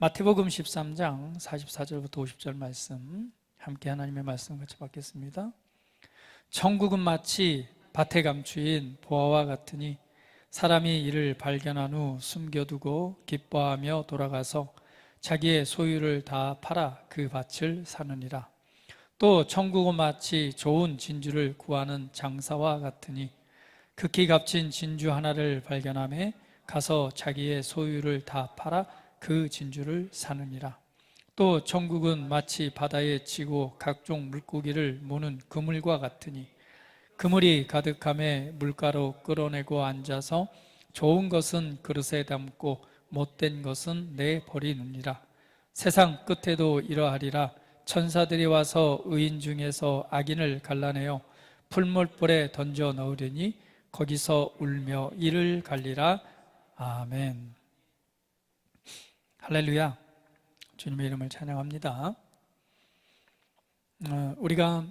마태복음 13장 44절부터 50절 말씀, 함께 하나님의 말씀 같이 받겠습니다. 천국은 마치 밭에 감추인 보화와 같으니 사람이 이를 발견한 후 숨겨두고 기뻐하며 돌아가서 자기의 소유를 다 팔아 그 밭을 사느니라. 또 천국은 마치 좋은 진주를 구하는 장사와 같으니 극히 값진 진주 하나를 발견하며 가서 자기의 소유를 다 팔아 그 진주를 사느니라. 또 천국은 마치 바다에 치고 각종 물고기를 모는 그물과 같으니 그물이 가득함에 물가로 끌어내고 앉아서 좋은 것은 그릇에 담고 못된 것은 내버리느니라. 세상 끝에도 이러하리라. 천사들이 와서 의인 중에서 악인을 갈라내어 풀물불에 던져 넣으려니 거기서 울며 이를 갈리라. 아멘. 할렐루야. 주님의 이름을 찬양합니다. 우리가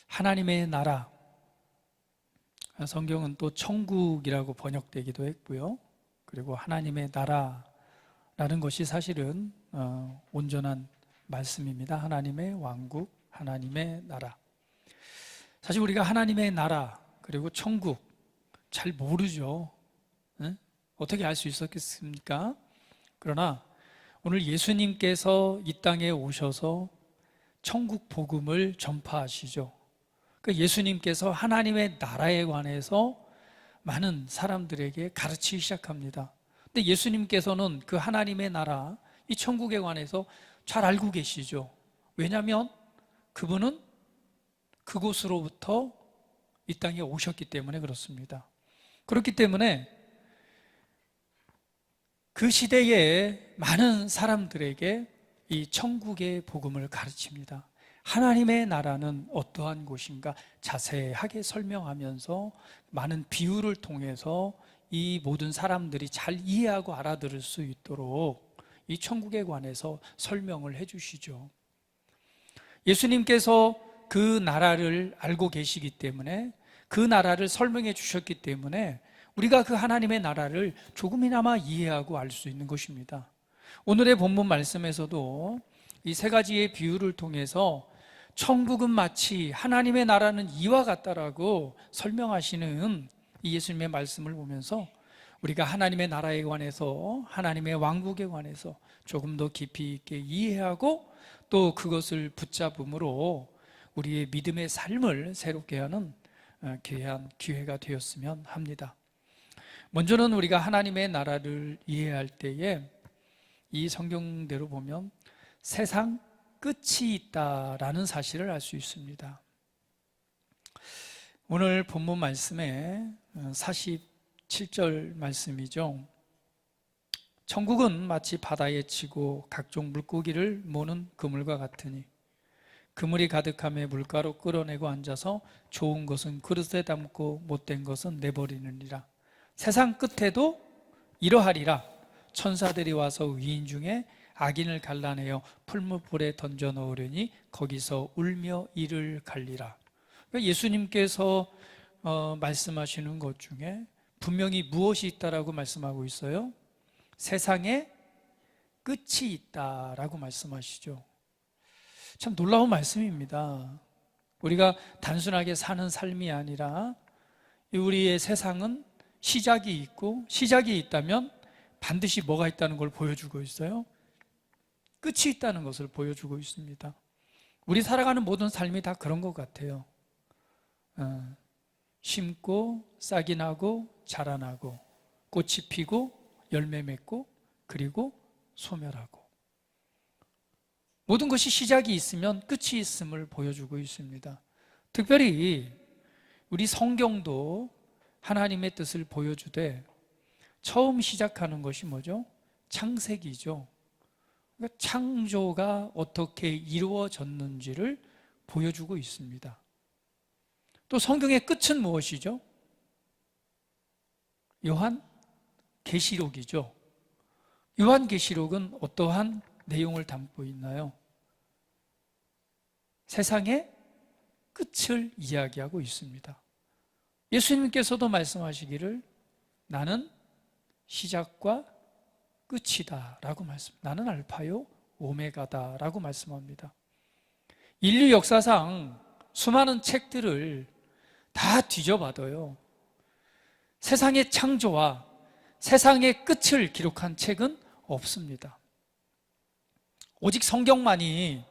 하나님의 나라, 성경은 또 천국이라고 번역되기도 했고요. 그리고 하나님의 나라라는 것이 사실은 온전한 말씀입니다. 하나님의 왕국, 하나님의 나라. 사실 우리가 하나님의 나라 그리고 천국 잘 모르죠. 어떻게 알 수 있었겠습니까? 그러나 오늘 예수님께서 이 땅에 오셔서 천국 복음을 전파하시죠. 예수님께서 하나님의 나라에 관해서 많은 사람들에게 가르치기 시작합니다. 근데 예수님께서는 그 하나님의 나라, 이 천국에 관해서 잘 알고 계시죠. 왜냐하면 그분은 그곳으로부터 이 땅에 오셨기 때문에 그렇습니다. 그렇기 때문에 그 시대에 많은 사람들에게 이 천국의 복음을 가르칩니다. 하나님의 나라는 어떠한 곳인가 자세하게 설명하면서 많은 비유를 통해서 이 모든 사람들이 잘 이해하고 알아들을 수 있도록 이 천국에 관해서 설명을 해주시죠. 예수님께서 그 나라를 알고 계시기 때문에 그 나라를 설명해 주셨기 때문에 우리가 그 하나님의 나라를 조금이나마 이해하고 알 수 있는 것입니다. 오늘의 본문 말씀에서도 이 세 가지의 비유를 통해서 천국은 마치 하나님의 나라는 이와 같다라고 설명하시는 이 예수님의 말씀을 보면서 우리가 하나님의 나라에 관해서, 하나님의 왕국에 관해서 조금 더 깊이 있게 이해하고 또 그것을 붙잡음으로 우리의 믿음의 삶을 새롭게 하는 귀한 기회가 되었으면 합니다. 먼저는 우리가 하나님의 나라를 이해할 때에 이 성경대로 보면 세상 끝이 있다라는 사실을 알 수 있습니다. 오늘 본문 말씀에 47절 말씀이죠. 천국은 마치 바다에 치고 각종 물고기를 모는 그물과 같으니 그물이 가득함에 물가로 끌어내고 앉아서 좋은 것은 그릇에 담고 못된 것은 내버리느니라. 세상 끝에도 이러하리라. 천사들이 와서 의인 중에 악인을 갈라내어 풀무불에 던져 넣으려니 거기서 울며 이를 갈리라. 그러니까 예수님께서 말씀하시는 것 중에 분명히 무엇이 있다라고 말씀하고 있어요? 세상에 끝이 있다라고 말씀하시죠. 참 놀라운 말씀입니다. 우리가 단순하게 사는 삶이 아니라 우리의 세상은 시작이 있고, 시작이 있다면 반드시 뭐가 있다는 걸 보여주고 있어요? 끝이 있다는 것을 보여주고 있습니다. 우리 살아가는 모든 삶이 다 그런 것 같아요. 심고 싹이 나고 자라나고 꽃이 피고 열매 맺고 그리고 소멸하고, 모든 것이 시작이 있으면 끝이 있음을 보여주고 있습니다. 특별히 우리 성경도 하나님의 뜻을 보여주되 처음 시작하는 것이 뭐죠? 창세기죠. 그러니까 창조가 어떻게 이루어졌는지를 보여주고 있습니다. 또 성경의 끝은 무엇이죠? 요한계시록이죠. 요한계시록은 어떠한 내용을 담고 있나요? 세상의 끝을 이야기하고 있습니다. 예수님께서도 말씀하시기를 나는 시작과 끝이다 라고 나는 알파요 오메가다 라고 말씀합니다. 인류 역사상 수많은 책들을 다 뒤져봐도요, 세상의 창조와 세상의 끝을 기록한 책은 없습니다. 오직 성경만이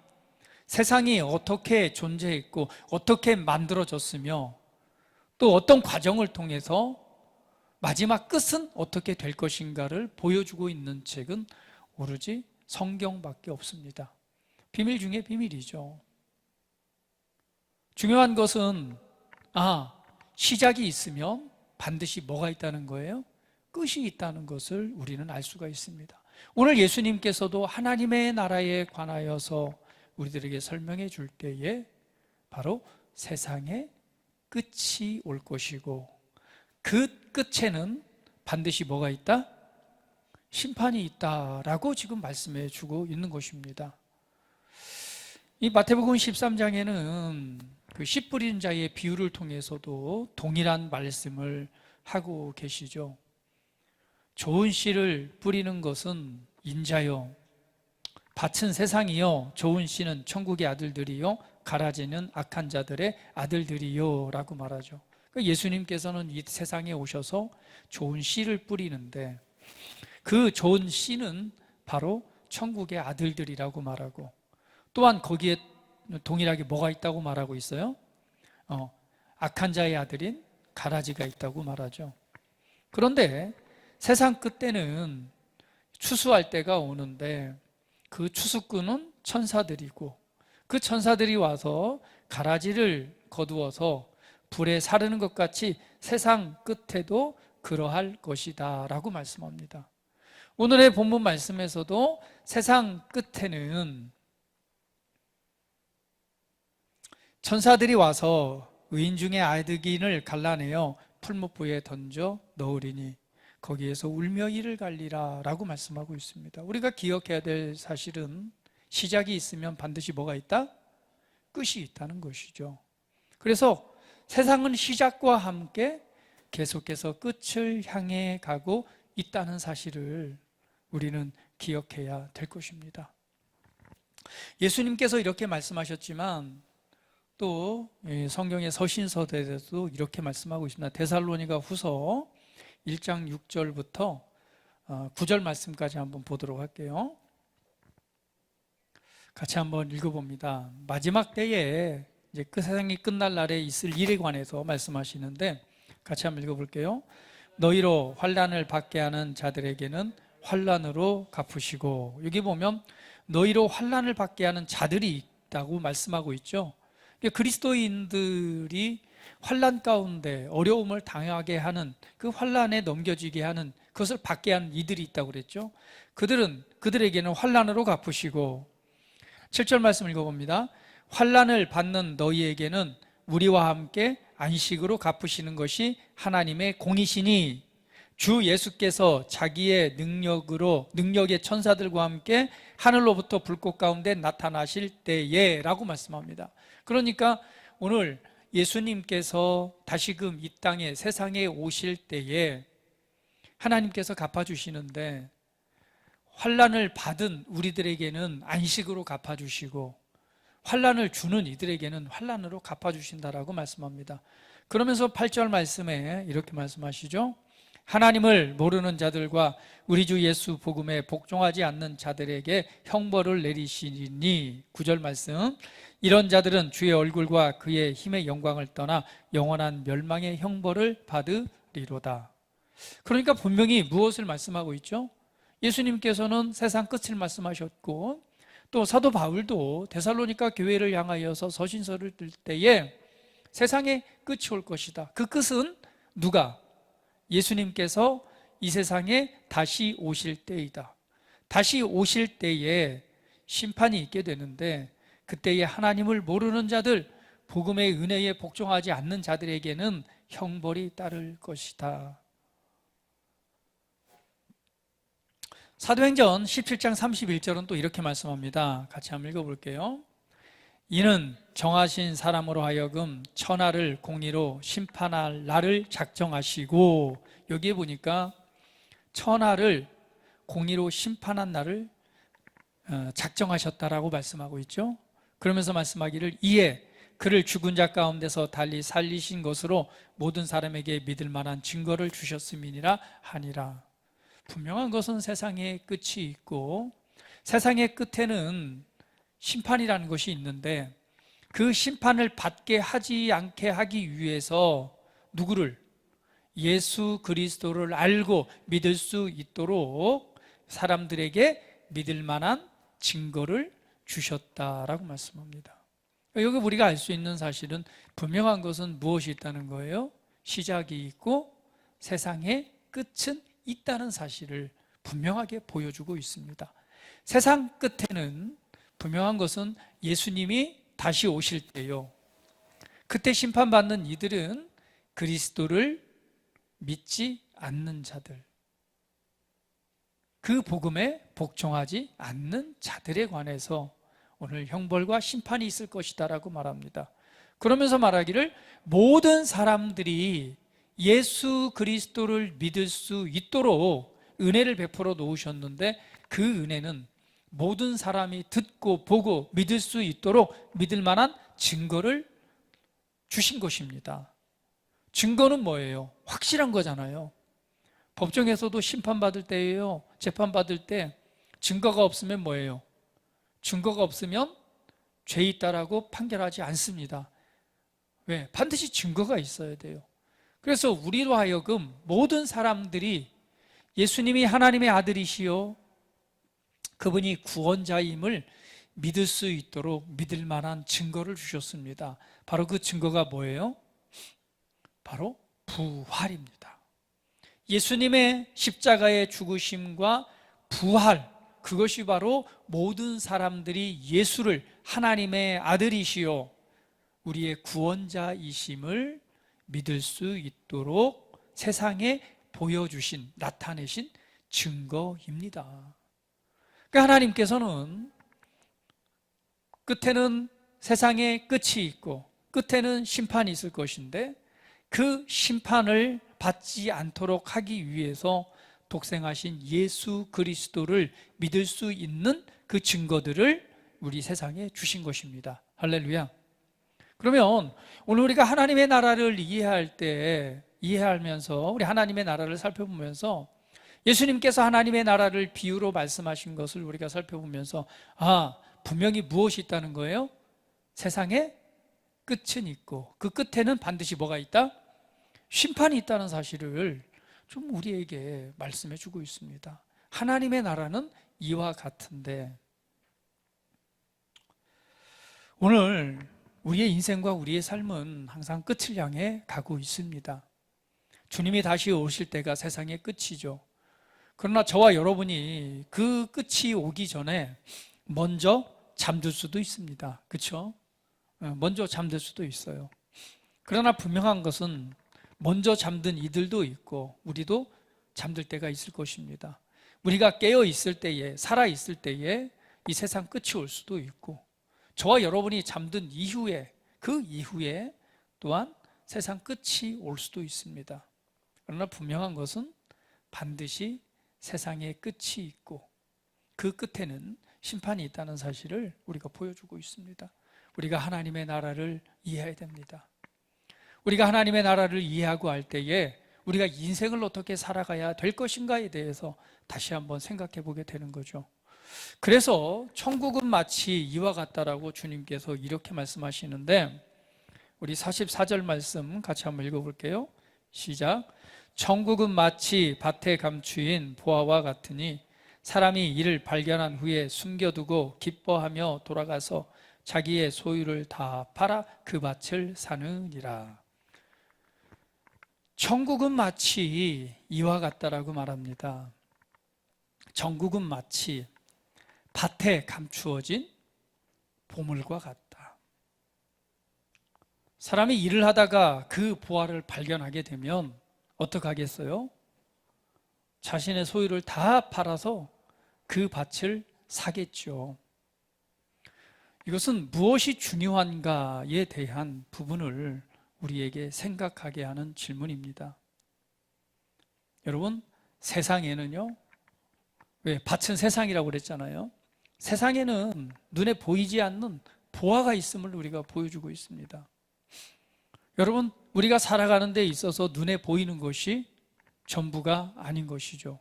세상이 어떻게 존재했고 어떻게 만들어졌으며 또 어떤 과정을 통해서 마지막 끝은 어떻게 될 것인가를 보여주고 있는 책은 오로지 성경밖에 없습니다. 비밀 중에 비밀이죠. 중요한 것은 시작이 있으면 반드시 뭐가 있다는 거예요? 끝이 있다는 것을 우리는 알 수가 있습니다. 오늘 예수님께서도 하나님의 나라에 관하여서 우리들에게 설명해 줄 때에 바로 세상의 끝이 올 것이고 그 끝에는 반드시 뭐가 있다? 심판이 있다라고 지금 말씀해 주고 있는 것입니다. 이 마태복음 13장에는 그 씨 뿌리는 자의 비유를 통해서도 동일한 말씀을 하고 계시죠. 좋은 씨를 뿌리는 것은 인자요, 밭은 세상이요, 좋은 씨는 천국의 아들들이요, 가라지는 악한 자들의 아들들이요 라고 말하죠. 예수님께서는 이 세상에 오셔서 좋은 씨를 뿌리는데 그 좋은 씨는 바로 천국의 아들들이라고 말하고, 또한 거기에 동일하게 뭐가 있다고 말하고 있어요? 악한 자의 아들인 가라지가 있다고 말하죠. 그런데 세상 끝때는 추수할 때가 오는데 그 추수꾼은 천사들이고 그 천사들이 와서 가라지를 거두어서 불에 사르는 것 같이 세상 끝에도 그러할 것이다 라고 말씀합니다. 오늘의 본문 말씀에서도 세상 끝에는 천사들이 와서 의인 중에 아득인을 갈라내어 풀무불에 던져 넣으리니 거기에서 울며 이를 갈리라 라고 말씀하고 있습니다. 우리가 기억해야 될 사실은 시작이 있으면 반드시 뭐가 있다? 끝이 있다는 것이죠. 그래서 세상은 시작과 함께 계속해서 끝을 향해 가고 있다는 사실을 우리는 기억해야 될 것입니다. 예수님께서 이렇게 말씀하셨지만 또 성경의 서신서들에서도 이렇게 말씀하고 있습니다. 데살로니가 후서 1장 6절부터 9절 말씀까지 한번 보도록 할게요. 같이 한번 읽어봅니다. 마지막 때에 이제 그 세상이 끝날 날에 있을 일에 관해서 말씀하시는데 같이 한번 읽어볼게요. 너희로 환난을 받게 하는 자들에게는 환난으로 갚으시고, 여기 보면 너희로 환난을 받게 하는 자들이 있다고 말씀하고 있죠. 그리스도인들이 환난 가운데 어려움을 당하게 하는, 그 환난에 넘겨지게 하는, 그것을 받게 하는 이들이 있다고 그랬죠. 그들에게는 환난으로 갚으시고, 7절 말씀 읽어봅니다. 환난을 받는 너희에게는 우리와 함께 안식으로 갚으시는 것이 하나님의 공이시니 주 예수께서 자기의 능력의 천사들과 함께 하늘로부터 불꽃 가운데 나타나실 때에 라고 말씀합니다. 그러니까 오늘 예수님께서 다시금 이 땅에 세상에 오실 때에 하나님께서 갚아주시는데 환난을 받은 우리들에게는 안식으로 갚아주시고 환난을 주는 이들에게는 환난으로 갚아주신다라고 말씀합니다. 그러면서 8절 말씀에 이렇게 말씀하시죠. 하나님을 모르는 자들과 우리 주 예수 복음에 복종하지 않는 자들에게 형벌을 내리시니 9절 말씀, 이런 자들은 주의 얼굴과 그의 힘의 영광을 떠나 영원한 멸망의 형벌을 받으리로다. 그러니까 분명히 무엇을 말씀하고 있죠? 예수님께서는 세상 끝을 말씀하셨고 또 사도 바울도 데살로니가 교회를 향하여서 서신서를 뜰 때에 세상의 끝이 올 것이다. 그 끝은 누가? 예수님께서 이 세상에 다시 오실 때이다. 다시 오실 때에 심판이 있게 되는데 그때에 하나님을 모르는 자들, 복음의 은혜에 복종하지 않는 자들에게는 형벌이 따를 것이다. 사도행전 17장 31절은 또 이렇게 말씀합니다. 같이 한번 읽어볼게요. 이는 정하신 사람으로 하여금 천하를 공의로 심판할 날을 작정하시고, 여기에 보니까 천하를 공의로 심판한 날을 작정하셨다라고 말씀하고 있죠. 그러면서 말씀하기를 이에 그를 죽은 자 가운데서 달리 살리신 것으로 모든 사람에게 믿을 만한 증거를 주셨음이니라 하니라. 분명한 것은 세상에 끝이 있고 세상의 끝에는 심판이라는 것이 있는데 그 심판을 받게 하지 않게 하기 위해서 누구를? 예수 그리스도를 알고 믿을 수 있도록 사람들에게 믿을 만한 증거를 주셨다라고 말씀합니다. 여기 우리가 알 수 있는 사실은 분명한 것은 무엇이 있다는 거예요? 시작이 있고 세상의 끝은 있다는 사실을 분명하게 보여주고 있습니다. 세상 끝에는 분명한 것은 예수님이 다시 오실 때요. 그때 심판받는 이들은 그리스도를 믿지 않는 자들, 그 복음에 복종하지 않는 자들에 관해서 오늘 형벌과 심판이 있을 것이다라고 말합니다. 그러면서 말하기를 모든 사람들이 예수 그리스도를 믿을 수 있도록 은혜를 베풀어 놓으셨는데 그 은혜는 모든 사람이 듣고 보고 믿을 수 있도록 믿을 만한 증거를 주신 것입니다. 증거는 뭐예요? 확실한 거잖아요. 법정에서도 심판받을 때예요. 재판받을 때 증거가 없으면 뭐예요? 증거가 없으면 죄 있다라고 판결하지 않습니다. 왜? 반드시 증거가 있어야 돼요. 그래서 우리로 하여금 모든 사람들이 예수님이 하나님의 아들이시요 그분이 구원자임을 믿을 수 있도록 믿을 만한 증거를 주셨습니다. 바로 그 증거가 뭐예요? 바로 부활입니다. 예수님의 십자가의 죽으심과 부활, 그것이 바로 모든 사람들이 예수를 하나님의 아들이시요 우리의 구원자이심을 믿을 수 있도록 세상에 보여주신, 나타내신 증거입니다. 그러니까 하나님께서는 끝에는 세상의 끝이 있고 끝에는 심판이 있을 것인데 그 심판을 받지 않도록 하기 위해서 독생하신 예수 그리스도를 믿을 수 있는 그 증거들을 우리 세상에 주신 것입니다. 할렐루야. 그러면 오늘 우리가 하나님의 나라를 이해하면서 우리 하나님의 나라를 살펴보면서 예수님께서 하나님의 나라를 비유로 말씀하신 것을 우리가 살펴보면서 분명히 무엇이 있다는 거예요? 세상에 끝은 있고 그 끝에는 반드시 뭐가 있다? 심판이 있다는 사실을 좀 우리에게 말씀해 주고 있습니다. 하나님의 나라는 이와 같은데 오늘 우리의 인생과 우리의 삶은 항상 끝을 향해 가고 있습니다. 주님이 다시 오실 때가 세상의 끝이죠. 그러나 저와 여러분이 그 끝이 오기 전에 먼저 잠들 수도 있습니다. 그렇죠? 먼저 잠들 수도 있어요. 그러나 분명한 것은 먼저 잠든 이들도 있고 우리도 잠들 때가 있을 것입니다. 우리가 깨어 있을 때에, 살아 있을 때에 이 세상 끝이 올 수도 있고 저와 여러분이 잠든 이후에, 그 이후에 또한 세상 끝이 올 수도 있습니다. 그러나 분명한 것은 반드시 세상의 끝이 있고 그 끝에는 심판이 있다는 사실을 우리가 보여주고 있습니다. 우리가 하나님의 나라를 이해해야 됩니다. 우리가 하나님의 나라를 이해하고 할 때에 우리가 인생을 어떻게 살아가야 될 것인가에 대해서 다시 한번 생각해 보게 되는 거죠. 그래서 천국은 마치 이와 같다라고 주님께서 이렇게 말씀하시는데 우리 44절 말씀 같이 한번 읽어볼게요. 시작. 천국은 마치 밭에 감추인 보화와 같으니 사람이 이를 발견한 후에 숨겨두고 기뻐하며 돌아가서 자기의 소유를 다 팔아 그 밭을 사느니라. 천국은 마치 이와 같다라고 말합니다. 천국은 마치 밭에 감추어진 보물과 같다. 사람이 일을 하다가 그 보화를 발견하게 되면 어떻게 하겠어요? 자신의 소유를 다 팔아서 그 밭을 사겠죠. 이것은 무엇이 중요한가에 대한 부분을 우리에게 생각하게 하는 질문입니다. 여러분, 세상에는요, 왜? 밭은 세상이라고 그랬잖아요. 세상에는 눈에 보이지 않는 보화가 있음을 우리가 보여주고 있습니다. 여러분, 우리가 살아가는 데 있어서 눈에 보이는 것이 전부가 아닌 것이죠.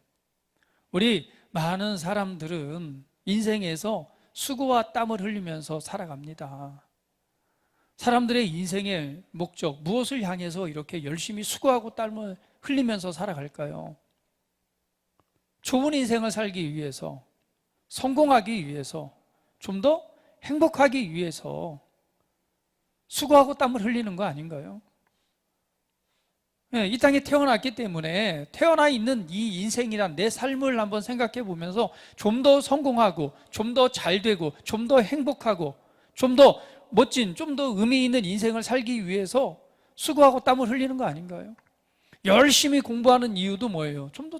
우리 많은 사람들은 인생에서 수고와 땀을 흘리면서 살아갑니다. 사람들의 인생의 목적, 무엇을 향해서 이렇게 열심히 수고하고 땀을 흘리면서 살아갈까요? 좋은 인생을 살기 위해서, 성공하기 위해서, 좀 더 행복하기 위해서 수고하고 땀을 흘리는 거 아닌가요? 이 땅에 태어났기 때문에 태어나 있는 이 인생이란 내 삶을 한번 생각해 보면서 좀 더 성공하고, 좀 더 잘 되고, 좀 더 행복하고, 좀 더 멋진, 좀 더 의미 있는 인생을 살기 위해서 수고하고 땀을 흘리는 거 아닌가요? 열심히 공부하는 이유도 뭐예요? 좀 더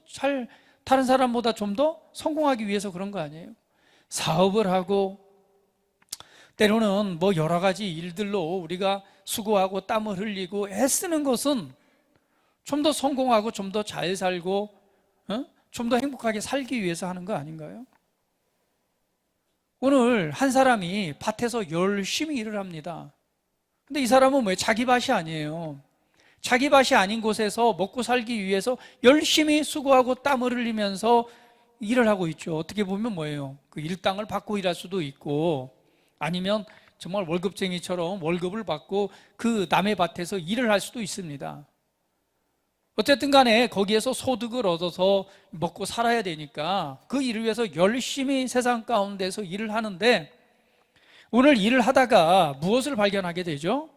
다른 사람보다 좀 더 성공하기 위해서 그런 거 아니에요? 사업을 하고, 때로는 뭐 여러 가지 일들로 우리가 수고하고 땀을 흘리고 애쓰는 것은 좀 더 성공하고 좀 더 잘 살고 좀 더 행복하게 살기 위해서 하는 거 아닌가요? 오늘 한 사람이 밭에서 열심히 일을 합니다. 근데 이 사람은 왜 자기 밭이 아니에요. 자기 밭이 아닌 곳에서 먹고 살기 위해서 열심히 수고하고 땀을 흘리면서 일을 하고 있죠. 어떻게 보면 뭐예요? 그 일당을 받고 일할 수도 있고, 아니면 정말 월급쟁이처럼 월급을 받고 그 남의 밭에서 일을 할 수도 있습니다. 어쨌든 간에 거기에서 소득을 얻어서 먹고 살아야 되니까 그 일을 위해서 열심히 세상 가운데서 일을 하는데, 오늘 일을 하다가 무엇을 발견하게 되죠?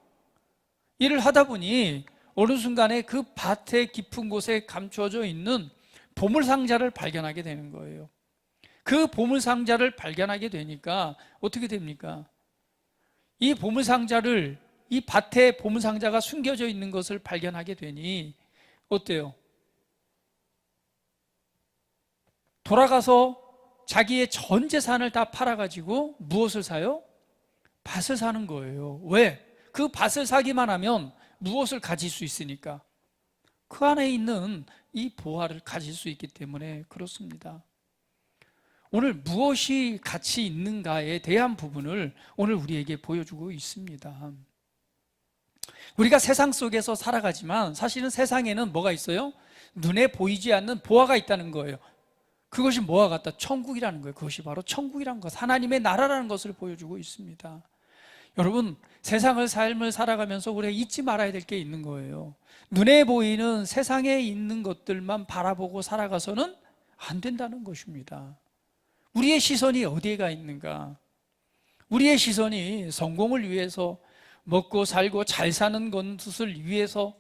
일을 하다 보니 어느 순간에 그 밭의 깊은 곳에 감춰져 있는 보물상자를 발견하게 되는 거예요. 그 보물상자를 발견하게 되니까 어떻게 됩니까? 이 보물상자를, 이 밭에 보물상자가 숨겨져 있는 것을 발견하게 되니 어때요? 돌아가서 자기의 전 재산을 다 팔아가지고 무엇을 사요? 밭을 사는 거예요. 왜? 그 밭을 사기만 하면 무엇을 가질 수 있으니까, 그 안에 있는 이 보화를 가질 수 있기 때문에 그렇습니다. 오늘 무엇이 가치 있는가에 대한 부분을 오늘 우리에게 보여주고 있습니다. 우리가 세상 속에서 살아가지만 사실은 세상에는 뭐가 있어요? 눈에 보이지 않는 보화가 있다는 거예요. 그것이 뭐와 같다? 천국이라는 거예요. 그것이 바로 천국이라는 것, 하나님의 나라라는 것을 보여주고 있습니다. 여러분, 세상을 삶을 살아가면서 우리가 잊지 말아야 될 게 있는 거예요. 눈에 보이는 세상에 있는 것들만 바라보고 살아가서는 안 된다는 것입니다. 우리의 시선이 어디에 가 있는가? 우리의 시선이 성공을 위해서, 먹고 살고 잘 사는 것을 위해서,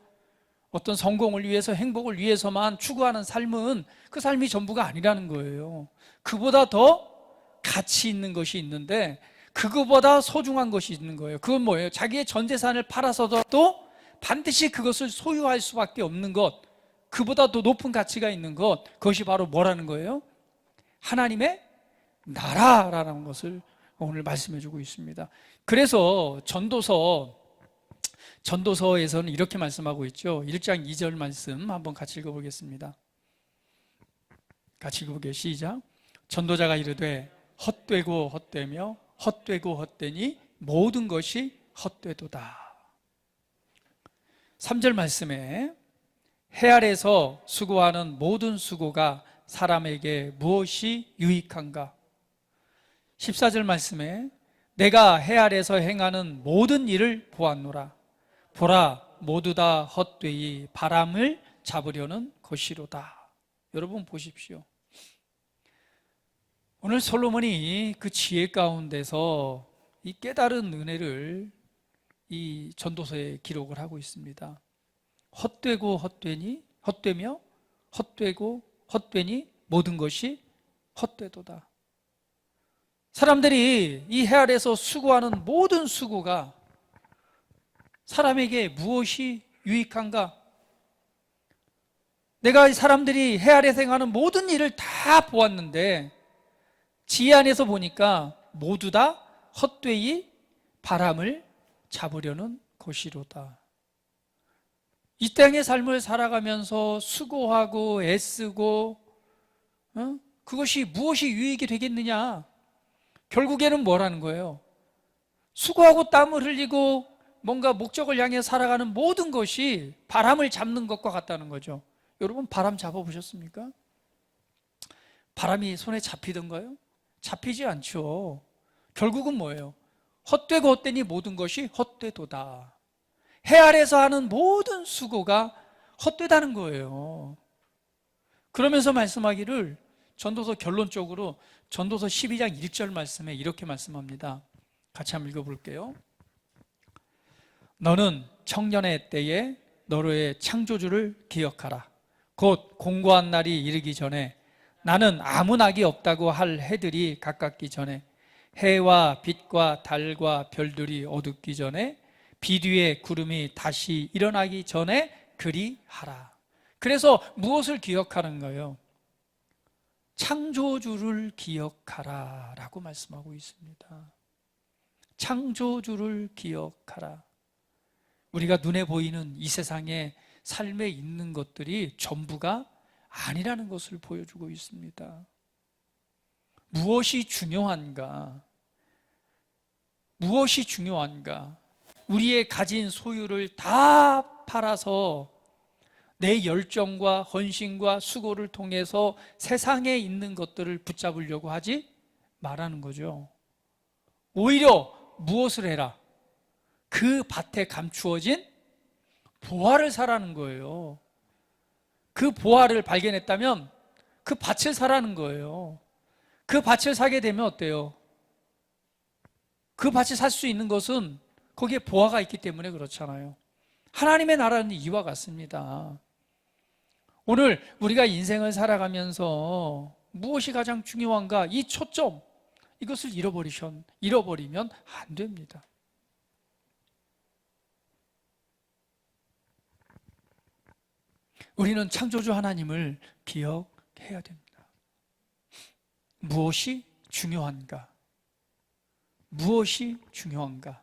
어떤 성공을 위해서, 행복을 위해서만 추구하는 삶은 그 삶이 전부가 아니라는 거예요. 그보다 더 가치 있는 것이 있는데, 그거보다 소중한 것이 있는 거예요. 그건 뭐예요? 자기의 전 재산을 팔아서도 반드시 그것을 소유할 수밖에 없는 것, 그보다 더 높은 가치가 있는 것, 그것이 바로 뭐라는 거예요? 하나님의 나라라는 것을 오늘 말씀해 주고 있습니다. 그래서 전도서에서는 이렇게 말씀하고 있죠. 1장 2절 말씀 한번 같이 읽어보겠습니다. 같이 읽어보게요. 시작. 전도자가 이르되 헛되고 헛되며 헛되고 헛되니 모든 것이 헛되도다. 3절 말씀에 해 아래서 수고하는 모든 수고가 사람에게 무엇이 유익한가? 14절 말씀에 내가 해 아래서 행하는 모든 일을 보았노라. 보라, 모두 다 헛되이 바람을 잡으려는 것이로다. 여러분 보십시오. 오늘 솔로몬이 그 지혜 가운데서 이 깨달은 은혜를 이 전도서에 기록을 하고 있습니다. 헛되고 헛되며 헛되고 헛되니 모든 것이 헛되도다. 사람들이 이 해 아래서 수고하는 모든 수고가 사람에게 무엇이 유익한가? 내가 사람들이 해 아래서 행하는 모든 일을 다 보았는데 지혜 안에서 보니까 모두 다 헛되이 바람을 잡으려는 것이로다. 이 땅의 삶을 살아가면서 수고하고 애쓰고 그것이 무엇이 유익이 되겠느냐? 결국에는 뭐라는 거예요? 수고하고 땀을 흘리고 뭔가 목적을 향해 살아가는 모든 것이 바람을 잡는 것과 같다는 거죠. 여러분, 바람 잡아보셨습니까? 바람이 손에 잡히던가요? 잡히지 않죠. 결국은 뭐예요? 헛되고 헛되니 모든 것이 헛되도다. 해 아래서 하는 모든 수고가 헛되다는 거예요. 그러면서 말씀하기를, 전도서 결론적으로 전도서 12장 1절 말씀에 이렇게 말씀합니다. 같이 한번 읽어볼게요. 너는 청년의 때에 너로의 창조주를 기억하라. 곧 공고한 날이 이르기 전에, 나는 아무 낙이 없다고 할 해들이 가깝기 전에, 해와 빛과 달과 별들이 어둡기 전에, 비 뒤에 구름이 다시 일어나기 전에 그리하라. 그래서 무엇을 기억하는 거예요? 창조주를 기억하라 라고 말씀하고 있습니다. 창조주를 기억하라. 우리가 눈에 보이는 이 세상에 삶에 있는 것들이 전부가 아니라는 것을 보여주고 있습니다. 무엇이 중요한가? 무엇이 중요한가? 우리의 가진 소유를 다 팔아서 내 열정과 헌신과 수고를 통해서 세상에 있는 것들을 붙잡으려고 하지 말라는 거죠. 오히려 무엇을 해라? 그 밭에 감추어진 보화를 사라는 거예요. 그 보화를 발견했다면 그 밭을 사라는 거예요. 그 밭을 사게 되면 어때요? 그 밭을 살 수 있는 것은 거기에 보화가 있기 때문에 그렇잖아요. 하나님의 나라는 이와 같습니다. 오늘 우리가 인생을 살아가면서 무엇이 가장 중요한가? 이 초점, 이것을 잃어버리면 안 됩니다. 우리는 창조주 하나님을 기억해야 됩니다. 무엇이 중요한가? 무엇이 중요한가?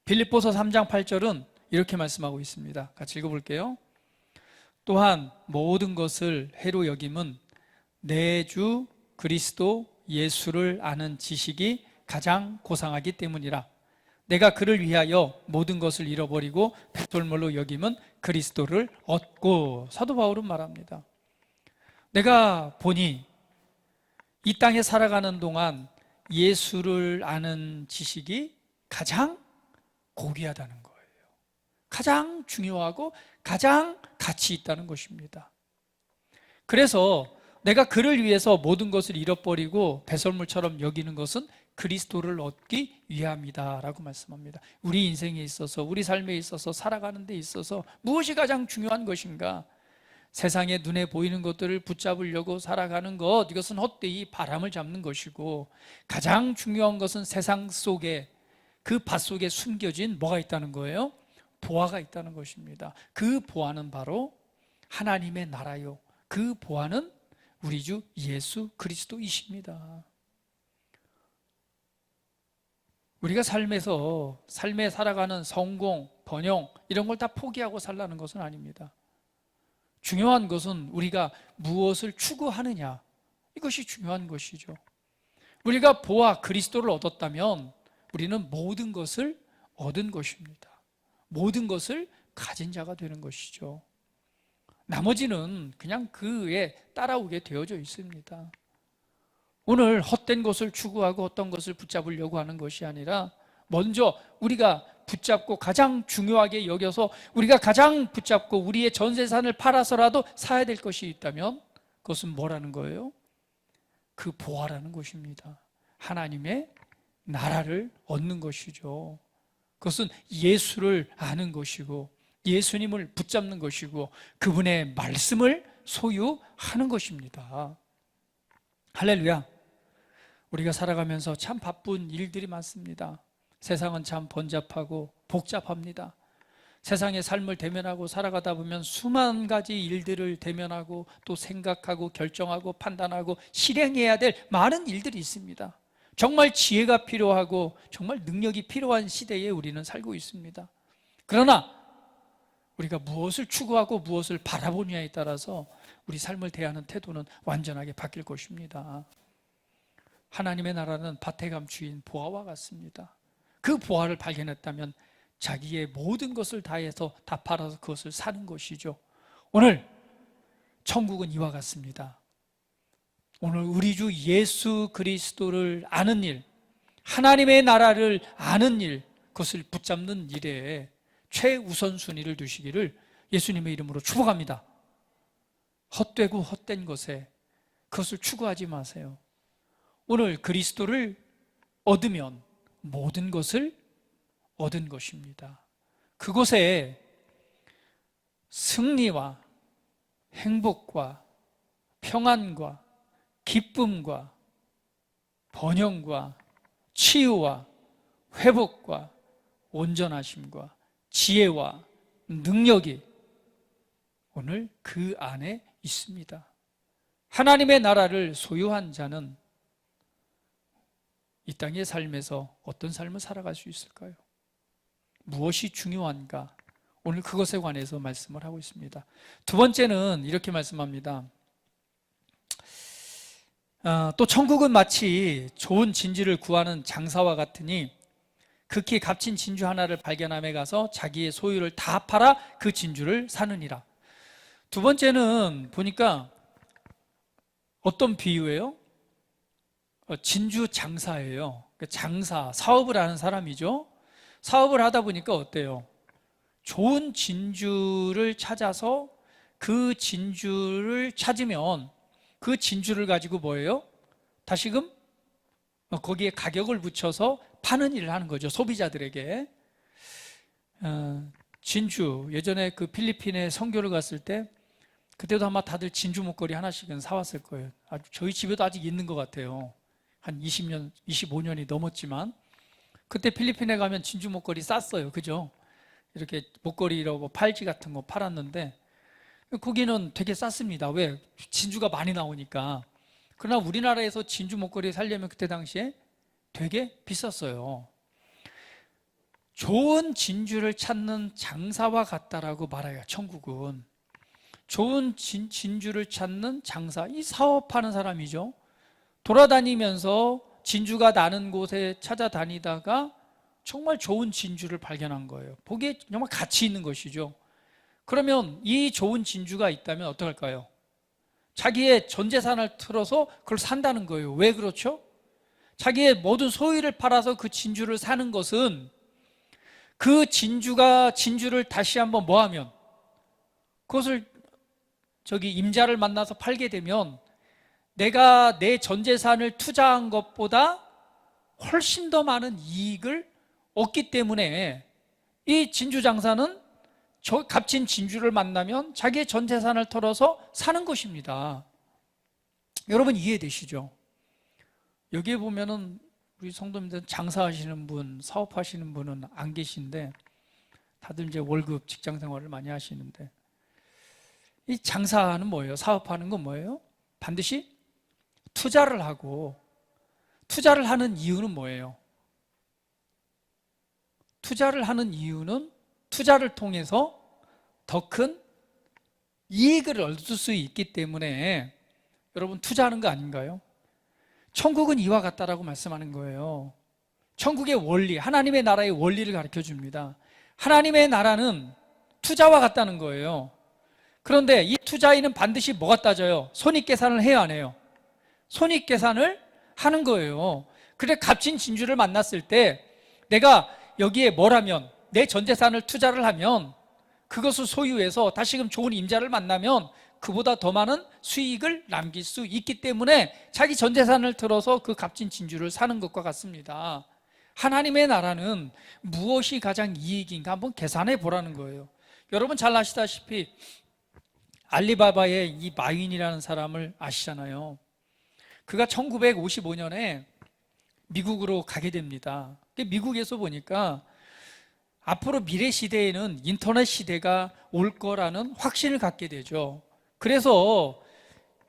빌립보서 3장 8절은 이렇게 말씀하고 있습니다. 같이 읽어볼게요. 또한 모든 것을 해로 여김은 내 주 그리스도 예수를 아는 지식이 가장 고상하기 때문이라. 내가 그를 위하여 모든 것을 잃어버리고 배설물로 여김은 그리스도를 얻고. 사도 바울은 말합니다. 내가 보니 이 땅에 살아가는 동안 예수를 아는 지식이 가장 고귀하다는 거예요. 가장 중요하고 가장 가치 있다는 것입니다. 그래서 내가 그를 위해서 모든 것을 잃어버리고 배설물처럼 여기는 것은 그리스도를 얻기 위함이다 라고 말씀합니다. 우리 인생에 있어서, 우리 삶에 있어서, 살아가는 데 있어서 무엇이 가장 중요한 것인가? 세상에 눈에 보이는 것들을 붙잡으려고 살아가는 것, 이것은 헛되이 바람을 잡는 것이고, 가장 중요한 것은 세상 속에, 그 밭 속에 숨겨진 뭐가 있다는 거예요? 보화가 있다는 것입니다. 그 보화는 바로 하나님의 나라요, 그 보화는 우리 주 예수 그리스도이십니다. 우리가 삶에 살아가는 성공, 번영, 이런 걸 다 포기하고 살라는 것은 아닙니다. 중요한 것은 우리가 무엇을 추구하느냐, 이것이 중요한 것이죠. 우리가 보아 그리스도를 얻었다면 우리는 모든 것을 얻은 것입니다. 모든 것을 가진 자가 되는 것이죠. 나머지는 그냥 그에 따라오게 되어져 있습니다. 오늘 헛된 것을 추구하고 어떤 것을 붙잡으려고 하는 것이 아니라, 먼저 우리가 붙잡고 가장 중요하게 여겨서 우리가 가장 붙잡고 우리의 전 재산을 팔아서라도 사야 될 것이 있다면 그것은 뭐라는 거예요? 그 보화라는 것입니다. 하나님의 나라를 얻는 것이죠. 그것은 예수를 아는 것이고, 예수님을 붙잡는 것이고, 그분의 말씀을 소유하는 것입니다. 할렐루야. 우리가 살아가면서 참 바쁜 일들이 많습니다. 세상은 참 번잡하고 복잡합니다. 세상의 삶을 대면하고 살아가다 보면 수만 가지 일들을 대면하고 또 생각하고 결정하고 판단하고 실행해야 될 많은 일들이 있습니다. 정말 지혜가 필요하고 정말 능력이 필요한 시대에 우리는 살고 있습니다. 그러나 우리가 무엇을 추구하고 무엇을 바라보느냐에 따라서 우리 삶을 대하는 태도는 완전하게 바뀔 것입니다. 하나님의 나라는 밭에 감추인 보화와 같습니다. 그 보화를 발견했다면 자기의 모든 것을 다해서 다 팔아서 그것을 사는 것이죠. 오늘 천국은 이와 같습니다. 오늘 우리 주 예수 그리스도를 아는 일, 하나님의 나라를 아는 일, 그것을 붙잡는 일에 최우선순위를 두시기를 예수님의 이름으로 축복합니다. 헛되고 헛된 것에 그것을 추구하지 마세요. 오늘 그리스도를 얻으면 모든 것을 얻은 것입니다. 그곳에 승리와 행복과 평안과 기쁨과 번영과 치유와 회복과 온전하심과 지혜와 능력이 오늘 그 안에 있습니다. 하나님의 나라를 소유한 자는 이 땅의 삶에서 어떤 삶을 살아갈 수 있을까요? 무엇이 중요한가? 오늘 그것에 관해서 말씀을 하고 있습니다. 두 번째는 이렇게 말씀합니다. 또 천국은 마치 좋은 진주를 구하는 장사와 같으니 극히 값진 진주 하나를 발견함에 가서 자기의 소유를 다 팔아 그 진주를 사느니라. 두 번째는 보니까 어떤 비유예요? 진주 장사예요. 장사, 사업을 하는 사람이죠. 사업을 하다 보니까 어때요? 좋은 진주를 찾아서 그 진주를 찾으면 그 진주를 가지고 뭐예요? 다시금 거기에 가격을 붙여서 파는 일을 하는 거죠. 소비자들에게. 진주, 예전에 그 필리핀에 선교를 갔을 때 그때도 아마 다들 진주 목걸이 하나씩은 사왔을 거예요. 저희 집에도 아직 있는 것 같아요. 한 20년, 25년이 넘었지만 그때 필리핀에 가면 진주 목걸이 쌌어요. 그죠? 이렇게 목걸이라고 팔찌 같은 거 팔았는데 거기는 되게 쌌습니다. 왜? 진주가 많이 나오니까. 그러나 우리나라에서 진주 목걸이 살려면 그때 당시에 되게 비쌌어요. 좋은 진주를 찾는 장사와 같다라고 말해요. 천국은 좋은 진주를 찾는 장사, 이 사업하는 사람이죠. 돌아다니면서 진주가 나는 곳에 찾아다니다가 정말 좋은 진주를 발견한 거예요. 보기에 정말 가치 있는 것이죠. 그러면 이 좋은 진주가 있다면 어떡할까요? 자기의 전 재산을 틀어서 그걸 산다는 거예요. 왜 그렇죠? 자기의 모든 소유를 팔아서 그 진주를 사는 것은 그 진주를 다시 한번 뭐 하면 그것을 임자를 만나서 팔게 되면 내가 내 전 재산을 투자한 것보다 훨씬 더 많은 이익을 얻기 때문에 이 진주 장사는 저 값진 진주를 만나면 자기의 전 재산을 털어서 사는 것입니다. 여러분 이해되시죠? 여기에 보면은 우리 성도님들 장사하시는 분, 사업하시는 분은 안 계신데 다들 이제 월급 직장 생활을 많이 하시는데 이 장사는 뭐예요? 사업하는 건 뭐예요? 반드시 투자를 하고 투자를 하는 이유는 뭐예요? 투자를 하는 이유는 투자를 통해서 더 큰 이익을 얻을 수 있기 때문에 여러분 투자하는 거 아닌가요? 천국은 이와 같다라고 말씀하는 거예요. 천국의 원리, 하나님의 나라의 원리를 가르쳐 줍니다. 하나님의 나라는 투자와 같다는 거예요. 그런데 이 투자인은 반드시 뭐가 따져요? 손익계산을 해야 안 해요? 손익계산을 하는 거예요. 그래 값진 진주를 만났을 때 내가 여기에 뭘 하면 내 전 재산을 투자를 하면 그것을 소유해서 다시금 좋은 임자를 만나면 그보다 더 많은 수익을 남길 수 있기 때문에 자기 전 재산을 들어서 그 값진 진주를 사는 것과 같습니다. 하나님의 나라는 무엇이 가장 이익인가 한번 계산해 보라는 거예요. 여러분 잘 아시다시피 알리바바의 이 마윈이라는 사람을 아시잖아요. 그가 1955년에 미국으로 가게 됩니다. 미국에서 보니까 앞으로 미래 시대에는 인터넷 시대가 올 거라는 확신을 갖게 되죠. 그래서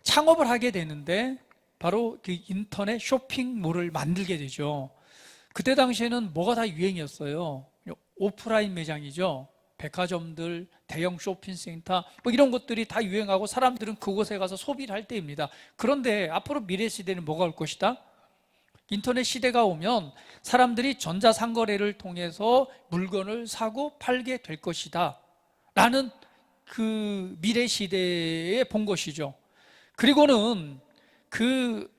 창업을 하게 되는데 바로 그 인터넷 쇼핑몰을 만들게 되죠. 그때 당시에는 뭐가 다 유행이었어요? 오프라인 매장이죠. 백화점들, 대형 쇼핑센터 뭐 이런 것들이 다 유행하고 사람들은 그곳에 가서 소비를 할 때입니다. 그런데 앞으로 미래 시대는 뭐가 올 것이다? 인터넷 시대가 오면 사람들이 전자상거래를 통해서 물건을 사고 팔게 될 것이다 라는 그 미래 시대에 본 것이죠. 그리고는 그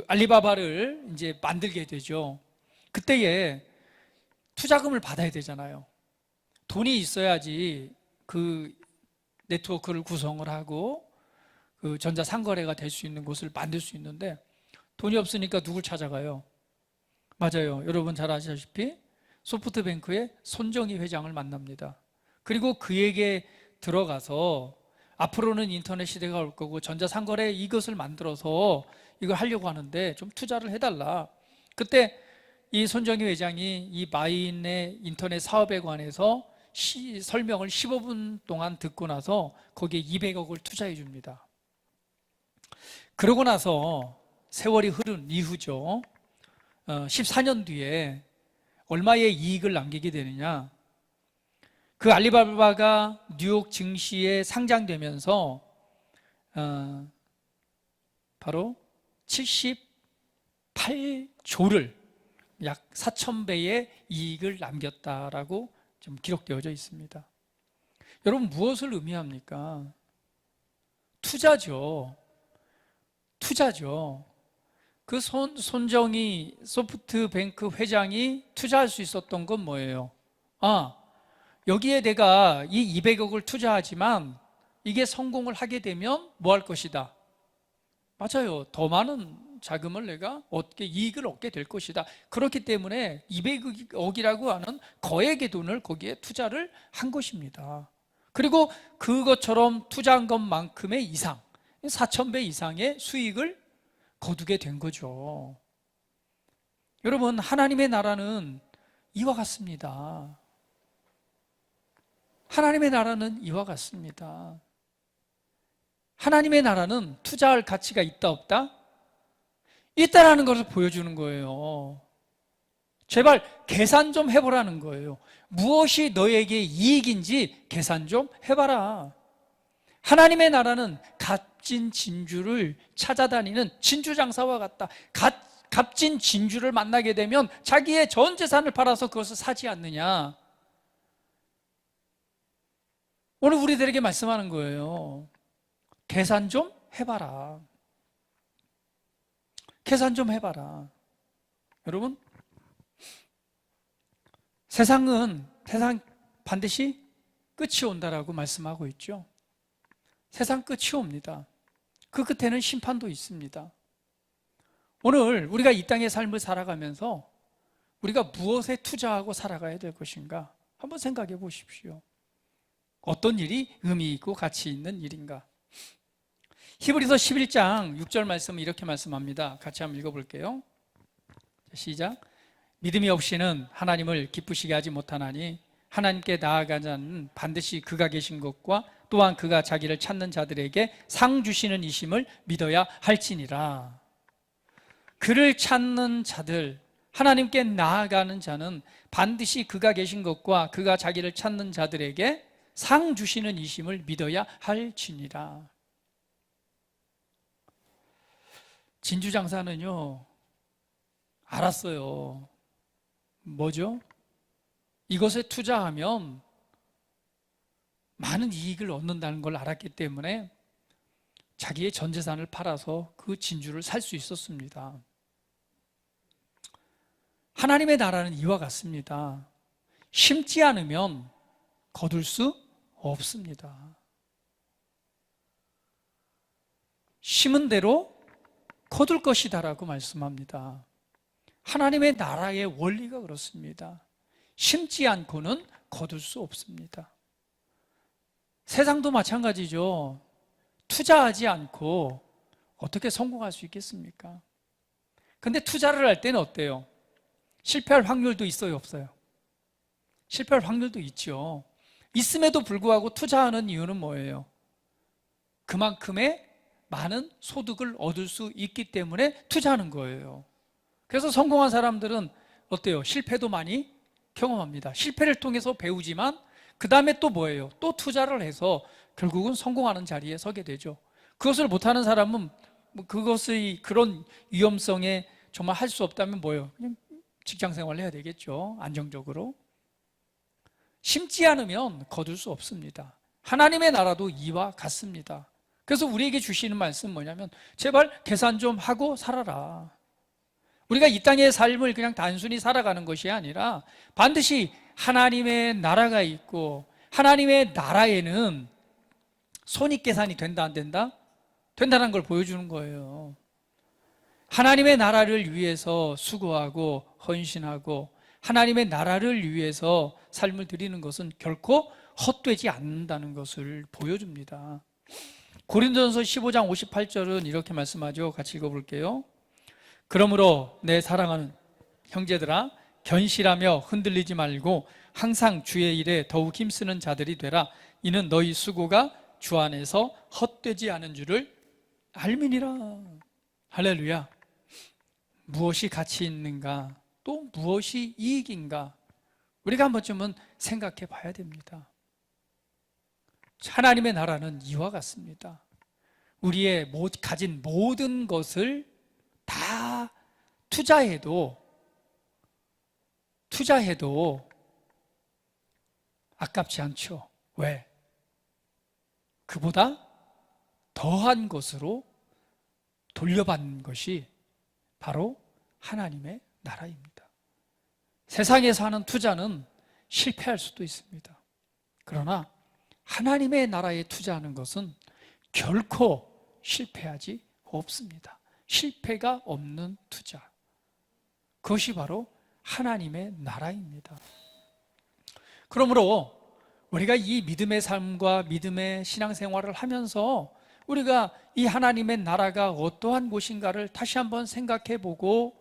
알리바바를 이제 만들게 되죠. 그때에 투자금을 받아야 되잖아요. 돈이 있어야지 그 네트워크를 구성을 하고 그 전자상거래가 될 수 있는 곳을 만들 수 있는데 돈이 없으니까 누굴 찾아가요? 맞아요. 여러분 잘 아시다시피 소프트뱅크의 손정희 회장을 만납니다. 그리고 그에게 들어가서 앞으로는 인터넷 시대가 올 거고 전자상거래 이것을 만들어서 이걸 하려고 하는데 좀 투자를 해달라. 그때 이 손정희 회장이 이 마인의 인터넷 사업에 관해서 설명을 15분 동안 듣고 나서 거기에 200억을 투자해 줍니다. 그러고 나서 세월이 흐른 이후죠. 14년 뒤에 얼마의 이익을 남기게 되느냐? 그 알리바바가 뉴욕 증시에 상장되면서 바로 78조를 약 4,000배의 이익을 남겼다라고 좀 기록되어져 있습니다. 여러분 무엇을 의미합니까? 투자죠. 투자죠. 그 손정희 소프트뱅크 회장이 투자할 수 있었던 건 뭐예요? 여기에 내가 이 200억을 투자하지만 이게 성공을 하게 되면 뭐 할 것이다? 맞아요. 더 많은 자금을 내가 이익을 얻게 될 것이다. 그렇기 때문에 200억이라고 하는 거액의 돈을 거기에 투자를 한 것입니다. 그리고 그것처럼 투자한 것만큼의 이상, 4,000배 이상의 수익을 거두게 된 거죠. 여러분, 하나님의 나라는 이와 같습니다. 하나님의 나라는 이와 같습니다. 하나님의 나라는 투자할 가치가 있다 없다? 있다라는 것을 보여주는 거예요. 제발 계산 좀 해보라는 거예요. 무엇이 너에게 이익인지 계산 좀 해봐라. 하나님의 나라는 값진 진주를 찾아다니는 진주장사와 같다. 값진 진주를 만나게 되면 자기의 전 재산을 팔아서 그것을 사지 않느냐. 오늘 우리들에게 말씀하는 거예요. 계산 좀 해봐라. 계산 좀 해봐라. 여러분, 세상 반드시 끝이 온다라고 말씀하고 있죠. 세상 끝이 옵니다. 그 끝에는 심판도 있습니다. 오늘 우리가 이 땅의 삶을 살아가면서 우리가 무엇에 투자하고 살아가야 될 것인가 한번 생각해 보십시오. 어떤 일이 의미 있고 가치 있는 일인가? 히브리서 11장 6절 말씀은 이렇게 말씀합니다. 같이 한번 읽어볼게요. 시작. 믿음이 없이는 하나님을 기쁘시게 하지 못하나니 하나님께 나아가는 자는 반드시 그가 계신 것과 또한 그가 자기를 찾는 자들에게 상 주시는 이심을 믿어야 할지니라. 그를 찾는 자들, 하나님께 나아가는 자는 반드시 그가 계신 것과 그가 자기를 찾는 자들에게 상 주시는 이심을 믿어야 할지니라. 진주장사는요, 알았어요. 뭐죠? 이것에 투자하면 많은 이익을 얻는다는 걸 알았기 때문에 자기의 전 재산을 팔아서 그 진주를 살 수 있었습니다. 하나님의 나라는 이와 같습니다. 심지 않으면 거둘 수 없습니다. 심은 대로 거둘 것이다라고 말씀합니다. 하나님의 나라의 원리가 그렇습니다. 심지 않고는 거둘 수 없습니다. 세상도 마찬가지죠. 투자하지 않고 어떻게 성공할 수 있겠습니까? 근데 투자를 할 때는 어때요? 실패할 확률도 있어요, 없어요? 실패할 확률도 있죠. 있음에도 불구하고 투자하는 이유는 뭐예요? 그만큼의 많은 소득을 얻을 수 있기 때문에 투자하는 거예요. 그래서 성공한 사람들은 어때요? 실패도 많이 경험합니다. 실패를 통해서 배우지만 그 다음에 또 뭐예요? 또 투자를 해서 결국은 성공하는 자리에 서게 되죠. 그것을 못하는 사람은 그것의 그런 위험성에 정말 할 수 없다면 뭐예요? 그냥 직장 생활을 해야 되겠죠. 안정적으로. 심지 않으면 거둘 수 없습니다. 하나님의 나라도 이와 같습니다. 그래서 우리에게 주시는 말씀은 뭐냐면 제발 계산 좀 하고 살아라. 우리가 이 땅의 삶을 그냥 단순히 살아가는 것이 아니라 반드시 하나님의 나라가 있고 하나님의 나라에는 손익계산이 된다 안 된다? 된다는 걸 보여주는 거예요. 하나님의 나라를 위해서 수고하고 헌신하고 하나님의 나라를 위해서 삶을 드리는 것은 결코 헛되지 않는다는 것을 보여줍니다. 고린도전서 15장 58절은 이렇게 말씀하죠. 같이 읽어볼게요. 그러므로 내 사랑하는 형제들아 견실하며 흔들리지 말고 항상 주의 일에 더욱 힘쓰는 자들이 되라. 이는 너희 수고가 주 안에서 헛되지 않은 줄을 알미니라. 할렐루야. 무엇이 가치 있는가? 또 무엇이 이익인가? 우리가 한 번쯤은 생각해 봐야 됩니다. 하나님의 나라는 이와 같습니다. 우리의 가진 모든 것을 다 투자해도 아깝지 않죠. 왜? 그보다 더한 것으로 돌려받는 것이 바로 하나님의 나라입니다. 세상에서 하는 투자는 실패할 수도 있습니다. 그러나 하나님의 나라에 투자하는 것은 결코 실패하지 없습니다. 실패가 없는 투자. 그것이 바로 하나님의 나라입니다. 그러므로 우리가 이 믿음의 삶과 믿음의 신앙생활을 하면서 우리가 이 하나님의 나라가 어떠한 곳인가를 다시 한번 생각해 보고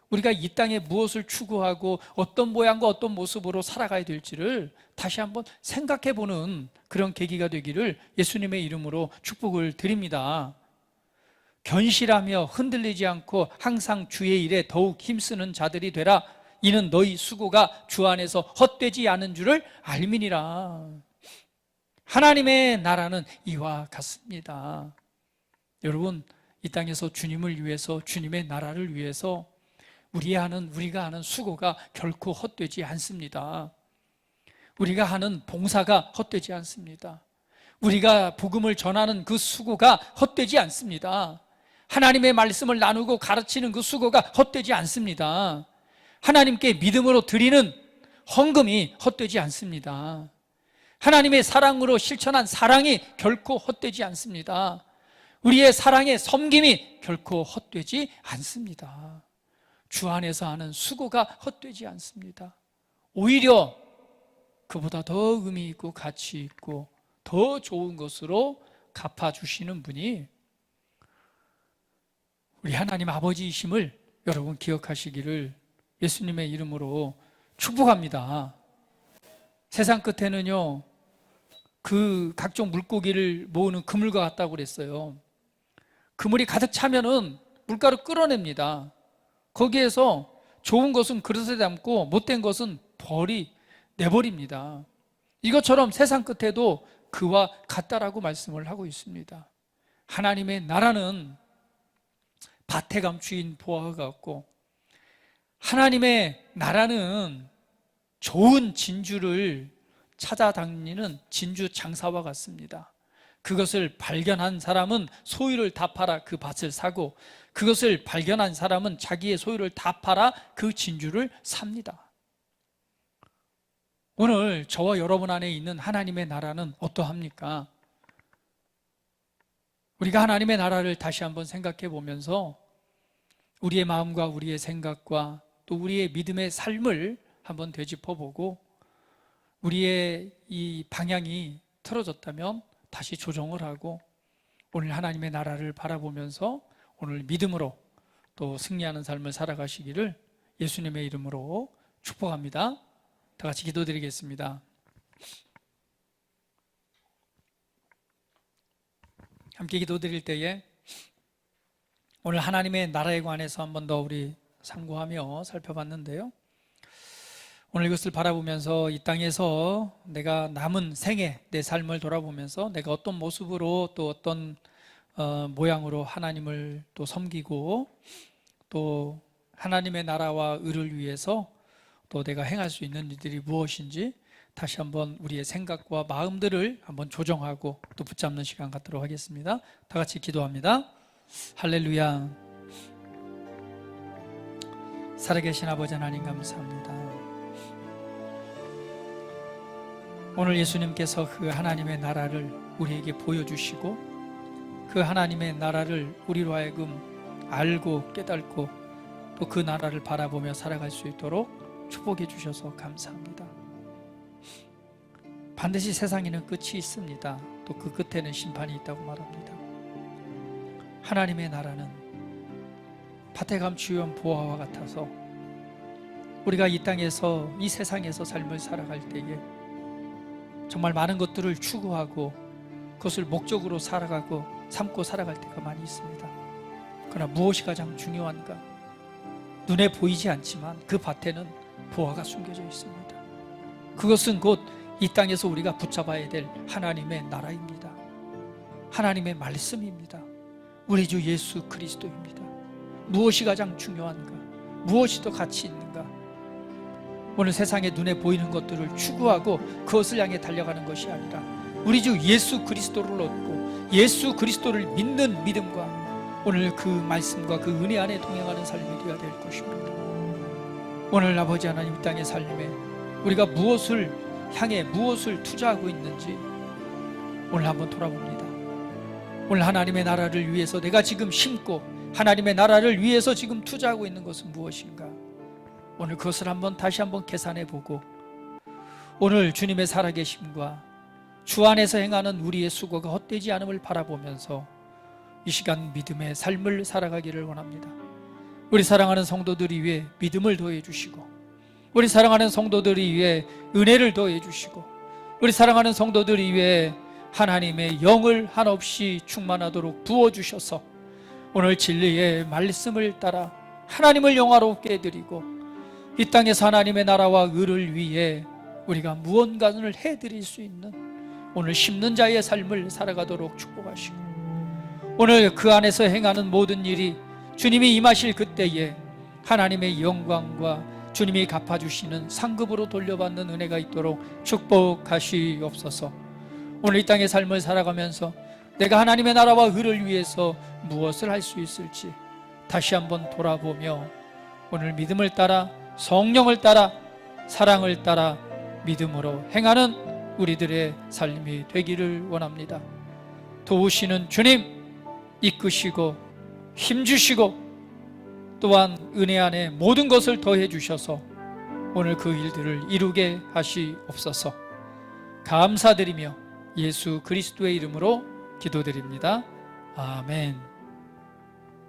우리가 이 땅에 무엇을 추구하고 어떤 모양과 어떤 모습으로 살아가야 될지를 다시 한번 생각해 보는 그런 계기가 되기를 예수님의 이름으로 축복을 드립니다. 견실하며 흔들리지 않고 항상 주의 일에 더욱 힘쓰는 자들이 되라. 이는 너희 수고가 주 안에서 헛되지 않은 줄을 알미니라. 하나님의 나라는 이와 같습니다. 여러분, 이 땅에서 주님을 위해서, 주님의 나라를 위해서 우리가 하는 수고가 결코 헛되지 않습니다. 우리가 하는 봉사가 헛되지 않습니다. 우리가 복음을 전하는 그 수고가 헛되지 않습니다. 하나님의 말씀을 나누고 가르치는 그 수고가 헛되지 않습니다. 하나님께 믿음으로 드리는 헌금이 헛되지 않습니다. 하나님의 사랑으로 실천한 사랑이 결코 헛되지 않습니다. 우리의 사랑의 섬김이 결코 헛되지 않습니다. 주 안에서 하는 수고가 헛되지 않습니다. 오히려 그보다 더 의미 있고 가치 있고 더 좋은 것으로 갚아주시는 분이 우리 하나님 아버지이심을 여러분 기억하시기를 예수님의 이름으로 축복합니다. 세상 끝에는요, 그 각종 물고기를 모으는 그물과 같다고 그랬어요. 그물이 가득 차면은 물가로 끌어냅니다. 거기에서 좋은 것은 그릇에 담고 못된 것은 내버립니다. 이것처럼 세상 끝에도 그와 같다라고 말씀을 하고 있습니다. 하나님의 나라는 밭에 감추인 보화와 같고 하나님의 나라는 좋은 진주를 찾아다니는 진주 장사와 같습니다. 그것을 발견한 사람은 소유를 다 팔아 그 밭을 사고 그것을 발견한 사람은 자기의 소유를 다 팔아 그 진주를 삽니다. 오늘 저와 여러분 안에 있는 하나님의 나라는 어떠합니까? 우리가 하나님의 나라를 다시 한번 생각해 보면서 우리의 마음과 우리의 생각과 또 우리의 믿음의 삶을 한번 되짚어 보고 우리의 이 방향이 틀어졌다면 다시 조정을 하고 오늘 하나님의 나라를 바라보면서 오늘 믿음으로 또 승리하는 삶을 살아가시기를 예수님의 이름으로 축복합니다. 다 같이 기도드리겠습니다. 함께 기도드릴 때에 오늘 하나님의 나라에 관해서 한 번 더 우리 상고하며 살펴봤는데요. 오늘 이것을 바라보면서 이 땅에서 내가 남은 생애 내 삶을 돌아보면서 내가 어떤 모습으로 또 어떤 모양으로 하나님을 또 섬기고 또 하나님의 나라와 의를 위해서 또 내가 행할 수 있는 일들이 무엇인지 다시 한번 우리의 생각과 마음들을 한번 조정하고 또 붙잡는 시간 갖도록 하겠습니다. 다 같이 기도합니다. 할렐루야. 살아계신 아버지 하나님 감사합니다. 오늘 예수님께서 그 하나님의 나라를 우리에게 보여주시고 그 하나님의 나라를 우리로 하여금 알고 깨닫고 또 그 나라를 바라보며 살아갈 수 있도록 축복해 주셔서 감사합니다. 반드시 세상에는 끝이 있습니다. 또 그 끝에는 심판이 있다고 말합니다. 하나님의 나라는 밭에 감추온 보화와 같아서 우리가 이 땅에서 이 세상에서 삶을 살아갈 때에 정말 많은 것들을 추구하고 그것을 목적으로 살아가고 삼고 살아갈 때가 많이 있습니다. 그러나 무엇이 가장 중요한가? 눈에 보이지 않지만 그 밭에는 보화가 숨겨져 있습니다. 그것은 곧 이 땅에서 우리가 붙잡아야 될 하나님의 나라입니다. 하나님의 말씀입니다. 우리 주 예수 그리스도입니다. 무엇이 가장 중요한가? 무엇이 더 가치 있는가? 오늘 세상에 눈에 보이는 것들을 추구하고 그것을 향해 달려가는 것이 아니라 우리 주 예수 그리스도를 얻고 예수 그리스도를 믿는 믿음과 오늘 그 말씀과 그 은혜 안에 동행하는 삶이 되어야 될 것입니다. 오늘 아버지 하나님 이 땅의 삶에 우리가 무엇을 향해 무엇을 투자하고 있는지 오늘 한번 돌아봅니다. 오늘 하나님의 나라를 위해서 내가 지금 심고 하나님의 나라를 위해서 지금 투자하고 있는 것은 무엇인가? 오늘 그것을 다시 한번 계산해 보고 오늘 주님의 살아계심과 주 안에서 행하는 우리의 수고가 헛되지 않음을 바라보면서 이 시간 믿음의 삶을 살아가기를 원합니다. 우리 사랑하는 성도들이 위해 믿음을 더해 주시고 우리 사랑하는 성도들이 위해 은혜를 더해 주시고 우리 사랑하는 성도들이 위해 하나님의 영을 한없이 충만하도록 부어주셔서 오늘 진리의 말씀을 따라 하나님을 영화롭게 해드리고 이 땅에서 하나님의 나라와 의를 위해 우리가 무언가를 해드릴 수 있는 오늘 심는 자의 삶을 살아가도록 축복하시고 오늘 그 안에서 행하는 모든 일이 주님이 임하실 그때에 하나님의 영광과 주님이 갚아주시는 상급으로 돌려받는 은혜가 있도록 축복하시옵소서. 오늘 이 땅의 삶을 살아가면서 내가 하나님의 나라와 의를 위해서 무엇을 할 수 있을지 다시 한번 돌아보며 오늘 믿음을 따라 성령을 따라 사랑을 따라 믿음으로 행하는 우리들의 삶이 되기를 원합니다. 도우시는 주님 이끄시고 힘주시고 또한 은혜 안에 모든 것을 더해 주셔서 오늘 그 일들을 이루게 하시옵소서. 감사드리며 예수 그리스도의 이름으로 기도드립니다. 아멘.